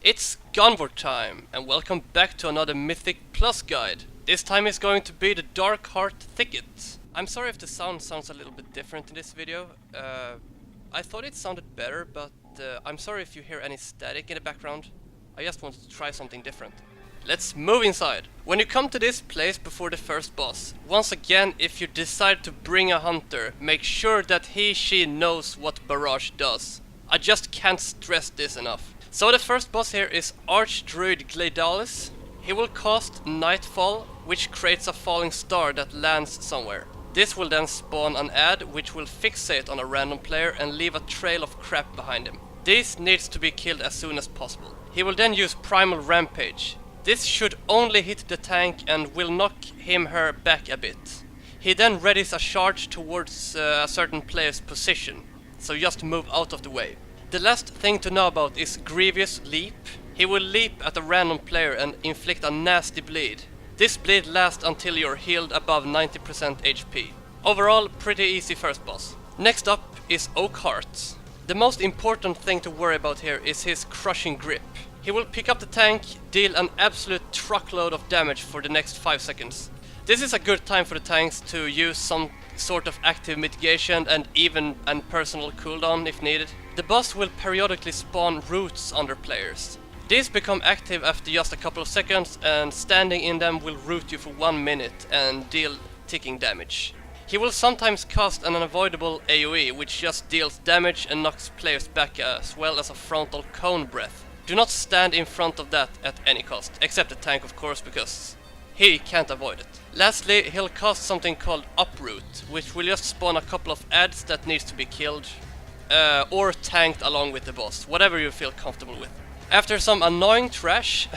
It's Gunwar time, and welcome back to another Mythic Plus guide. This time is going to be the Darkheart Thicket. I'm sorry if the sound sounds a little bit different in this video. I thought it sounded better, but I'm sorry if you hear any static in the background. I just wanted to try something different. Let's move inside. When you come to this place before the first boss, once again, if you decide to bring a hunter, make sure that she knows what Barrage does. I just can't stress this enough. So the first boss here is Archdruid Gladalis. He will cast Nightfall, which creates a falling star that lands somewhere. This will then spawn an ad which will fixate on a random player and leave a trail of crap behind him. This needs to be killed as soon as possible. He will then use Primal Rampage. This should only hit the tank and will knock her back a bit. He then readies a charge towards a certain player's position, so just move out of the way. The last thing to know about is Grievous Leap. He will leap at a random player and inflict a nasty bleed. This bleed lasts until you're healed above 90% HP. Overall, pretty easy first boss. Next up is Oakheart. The most important thing to worry about here is his crushing grip. He will pick up the tank, deal an absolute truckload of damage for the next 5 seconds. This is a good time for the tanks to use some sort of active mitigation and even a personal cooldown if needed. The boss will periodically spawn roots under players. These become active after just a couple of seconds, and standing in them will root you for 1 minute and deal ticking damage. He will sometimes cast an unavoidable AoE which just deals damage and knocks players back, as well as a frontal cone breath. Do not stand in front of that at any cost, except the tank of course, because he can't avoid it. Lastly, he'll cast something called Uproot, which will just spawn a couple of ads that needs to be killed, or tanked along with the boss, whatever you feel comfortable with. After some annoying trash,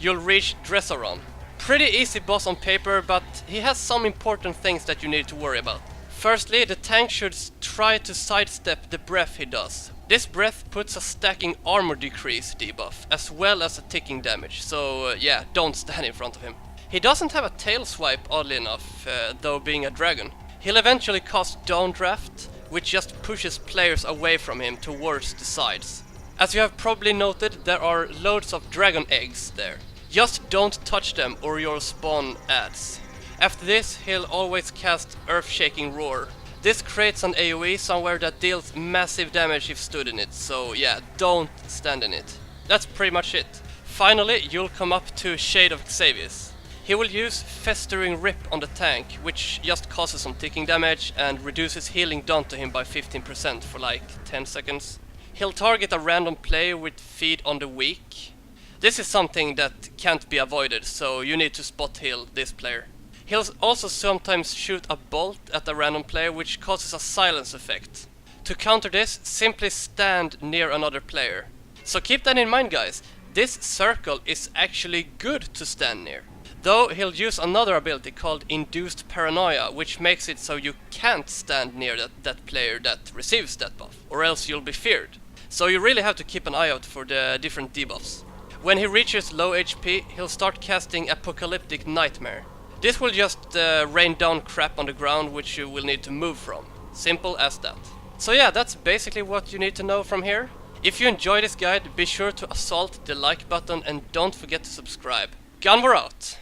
you'll reach Dressaron. Pretty easy boss on paper, but he has some important things that you need to worry about. Firstly, the tank should try to sidestep the breath he does. This breath puts a stacking armor decrease debuff, as well as a ticking damage, so yeah, don't stand in front of him. He doesn't have a tail swipe, oddly enough, though being a dragon. He'll eventually cast Downdraft, which just pushes players away from him towards the sides. As you have probably noted, there are loads of dragon eggs there. Just don't touch them or you'll spawn ads. After this, he'll always cast Earth-Shaking Roar. This creates an AoE somewhere that deals massive damage if stood in it, so yeah, don't stand in it. That's pretty much it. Finally, you'll come up to Shade of Xavius. He will use Festering Rip on the tank, which just causes some ticking damage and reduces healing done to him by 15% for like 10 seconds. He'll target a random player with Feed on the Weak. This is something that can't be avoided, so you need to spot heal this player. He'll also sometimes shoot a bolt at a random player, which causes a silence effect. To counter this, simply stand near another player. So keep that in mind, guys. This circle is actually good to stand near. Though he'll use another ability called Induced Paranoia, which makes it so you can't stand near that player that receives that buff, or else you'll be feared. So you really have to keep an eye out for the different debuffs. When he reaches low HP, he'll start casting Apocalyptic Nightmare. This will just rain down crap on the ground which you will need to move from. Simple as that. So yeah, that's basically what you need to know from here. If you enjoy this guide, be sure to assault the like button and don't forget to subscribe. Gunwar out!